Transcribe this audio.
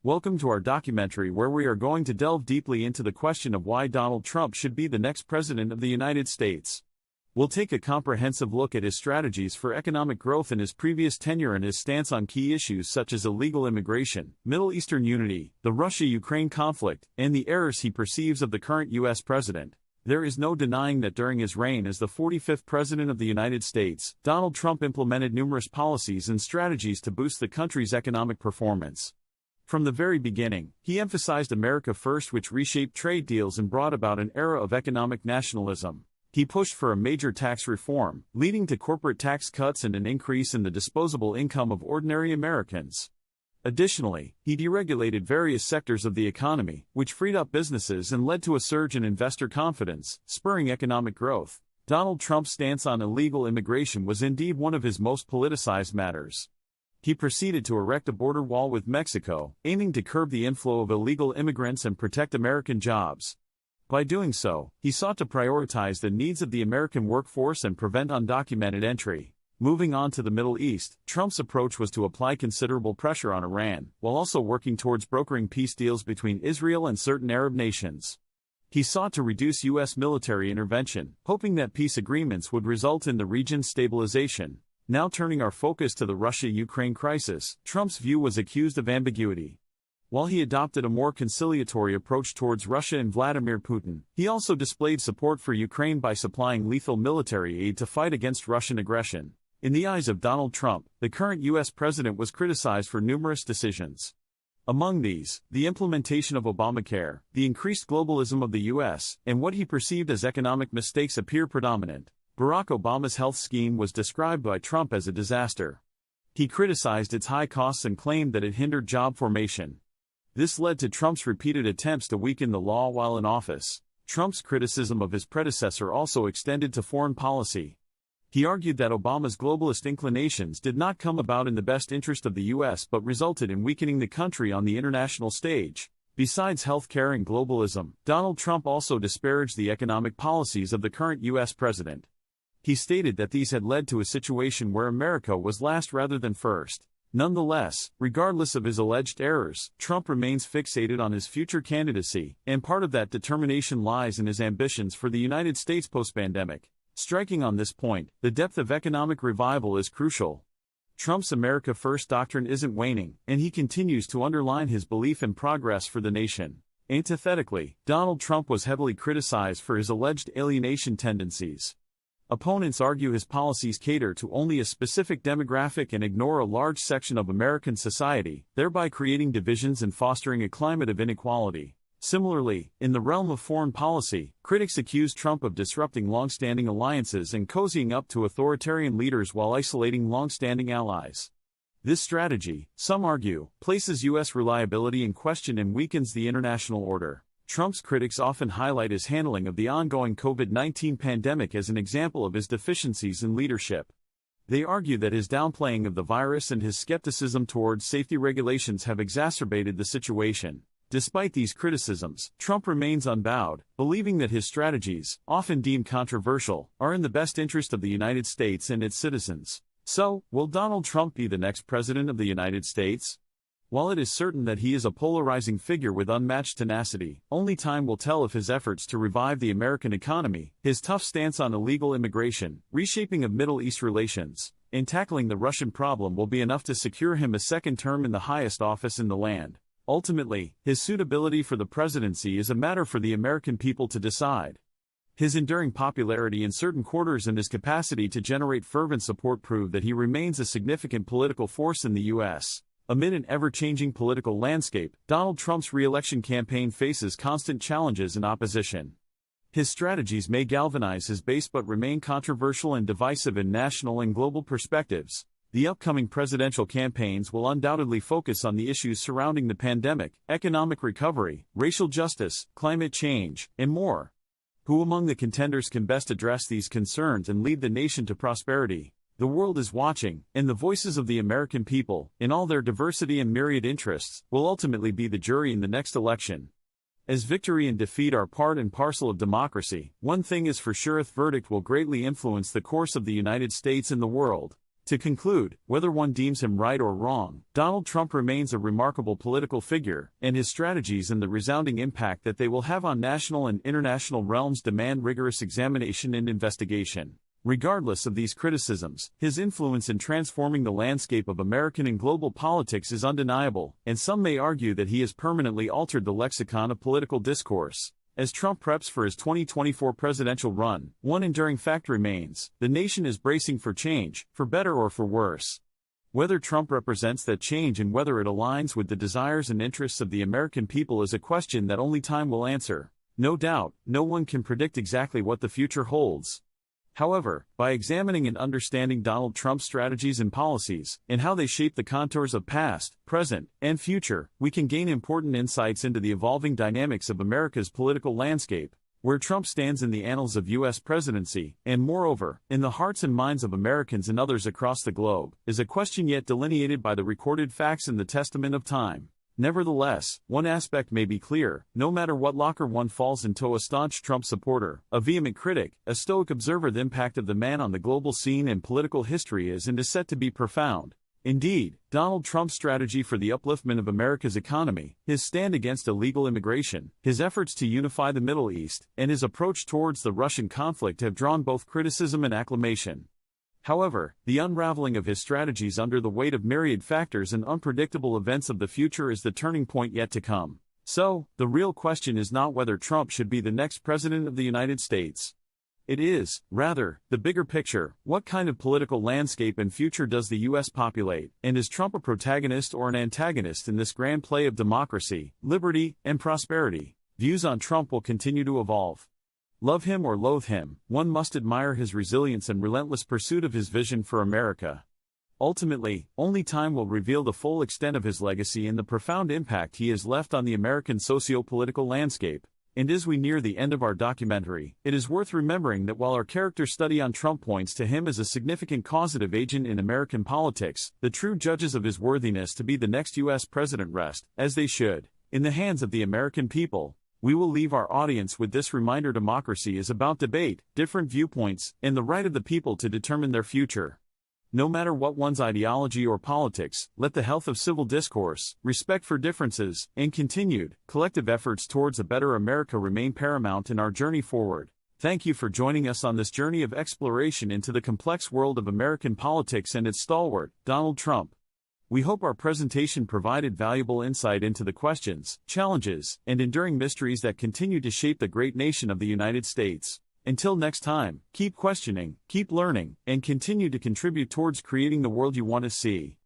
Welcome to our documentary where we are going to delve deeply into the question of why Donald Trump should be the next President of the United States. We'll take a comprehensive look at his strategies for economic growth in his previous tenure and his stance on key issues such as illegal immigration, Middle Eastern unity, the Russia-Ukraine conflict, and the errors he perceives of the current U.S. president. There is no denying that during his reign as the 45th President of the United States, Donald Trump implemented numerous policies and strategies to boost the country's economic performance. From the very beginning, he emphasized America First, which reshaped trade deals and brought about an era of economic nationalism. He pushed for a major tax reform, leading to corporate tax cuts and an increase in the disposable income of ordinary Americans. Additionally, he deregulated various sectors of the economy, which freed up businesses and led to a surge in investor confidence, spurring economic growth. Donald Trump's stance on illegal immigration was indeed one of his most politicized matters. He proceeded to erect a border wall with Mexico, aiming to curb the inflow of illegal immigrants and protect American jobs. By doing so, he sought to prioritize the needs of the American workforce and prevent undocumented entry. Moving on to the Middle East, Trump's approach was to apply considerable pressure on Iran, while also working towards brokering peace deals between Israel and certain Arab nations. He sought to reduce U.S. military intervention, hoping that peace agreements would result in the region's stabilization. Now turning our focus to the Russia-Ukraine crisis, Trump's view was accused of ambiguity. While he adopted a more conciliatory approach towards Russia and Vladimir Putin, he also displayed support for Ukraine by supplying lethal military aid to fight against Russian aggression. In the eyes of Donald Trump, the current U.S. president was criticized for numerous decisions. Among these, the implementation of Obamacare, the increased globalism of the U.S., and what he perceived as economic mistakes appear predominant. Barack Obama's health scheme was described by Trump as a disaster. He criticized its high costs and claimed that it hindered job formation. This led to Trump's repeated attempts to weaken the law while in office. Trump's criticism of his predecessor also extended to foreign policy. He argued that Obama's globalist inclinations did not come about in the best interest of the U.S. but resulted in weakening the country on the international stage. Besides healthcare and globalism, Donald Trump also disparaged the economic policies of the current U.S. president. He stated that these had led to a situation where America was last rather than first. Nonetheless, regardless of his alleged errors, Trump remains fixated on his future candidacy, and part of that determination lies in his ambitions for the United States post-pandemic. Striking on this point, the depth of economic revival is crucial. Trump's America First doctrine isn't waning, and he continues to underline his belief in progress for the nation. Antithetically, Donald Trump was heavily criticized for his alleged alienation tendencies. Opponents argue his policies cater to only a specific demographic and ignore a large section of American society, thereby creating divisions and fostering a climate of inequality. Similarly, in the realm of foreign policy, critics accuse Trump of disrupting long-standing alliances and cozying up to authoritarian leaders while isolating long-standing allies. This strategy, some argue, places U.S. reliability in question and weakens the international order. Trump's critics often highlight his handling of the ongoing COVID-19 pandemic as an example of his deficiencies in leadership. They argue that his downplaying of the virus and his skepticism towards safety regulations have exacerbated the situation. Despite these criticisms, Trump remains unbowed, believing that his strategies, often deemed controversial, are in the best interest of the United States and its citizens. So, will Donald Trump be the next President of the United States? While it is certain that he is a polarizing figure with unmatched tenacity, only time will tell if his efforts to revive the American economy, his tough stance on illegal immigration, reshaping of Middle East relations, and tackling the Russian problem will be enough to secure him a second term in the highest office in the land. Ultimately, his suitability for the presidency is a matter for the American people to decide. His enduring popularity in certain quarters and his capacity to generate fervent support prove that he remains a significant political force in the U.S. Amid an ever-changing political landscape, Donald Trump's re-election campaign faces constant challenges and opposition. His strategies may galvanize his base but remain controversial and divisive in national and global perspectives. The upcoming presidential campaigns will undoubtedly focus on the issues surrounding the pandemic, economic recovery, racial justice, climate change, and more. Who among the contenders can best address these concerns and lead the nation to prosperity? The world is watching, and the voices of the American people, in all their diversity and myriad interests, will ultimately be the jury in the next election. As victory and defeat are part and parcel of democracy, one thing is for sure: the verdict will greatly influence the course of the United States and the world. To conclude, whether one deems him right or wrong, Donald Trump remains a remarkable political figure, and his strategies and the resounding impact that they will have on national and international realms demand rigorous examination and investigation. Regardless of these criticisms, his influence in transforming the landscape of American and global politics is undeniable, and some may argue that he has permanently altered the lexicon of political discourse. As Trump preps for his 2024 presidential run, one enduring fact remains: the nation is bracing for change, for better or for worse. Whether Trump represents that change and whether it aligns with the desires and interests of the American people is a question that only time will answer. No doubt, no one can predict exactly what the future holds. However, by examining and understanding Donald Trump's strategies and policies, and how they shape the contours of past, present, and future, we can gain important insights into the evolving dynamics of America's political landscape, where Trump stands in the annals of U.S. presidency, and moreover, in the hearts and minds of Americans and others across the globe, is a question yet delineated by the recorded facts and the testament of time. Nevertheless, one aspect may be clear: no matter what locker one falls into, a staunch Trump supporter, a vehement critic, a stoic observer, the impact of the man on the global scene and political history is and is set to be profound. Indeed, Donald Trump's strategy for the upliftment of America's economy, his stand against illegal immigration, his efforts to unify the Middle East, and his approach towards the Russian conflict have drawn both criticism and acclamation. However, the unraveling of his strategies under the weight of myriad factors and unpredictable events of the future is the turning point yet to come. So, the real question is not whether Trump should be the next president of the United States. It is, rather, the bigger picture: what kind of political landscape and future does the U.S. populate, and is Trump a protagonist or an antagonist in this grand play of democracy, liberty, and prosperity? Views on Trump will continue to evolve. Love him or loathe him, one must admire his resilience and relentless pursuit of his vision for America. Ultimately, only time will reveal the full extent of his legacy and the profound impact he has left on the American socio-political landscape. And as we near the end of our documentary, it is worth remembering that while our character study on Trump points to him as a significant causative agent in American politics, the true judges of his worthiness to be the next U.S. president rest, as they should, in the hands of the American people. We will leave our audience with this reminder: democracy is about debate, different viewpoints, and the right of the people to determine their future. No matter what one's ideology or politics, let the health of civil discourse, respect for differences, and continued, collective efforts towards a better America remain paramount in our journey forward. Thank you for joining us on this journey of exploration into the complex world of American politics and its stalwart, Donald Trump. We hope our presentation provided valuable insight into the questions, challenges, and enduring mysteries that continue to shape the great nation of the United States. Until next time, keep questioning, keep learning, and continue to contribute towards creating the world you want to see.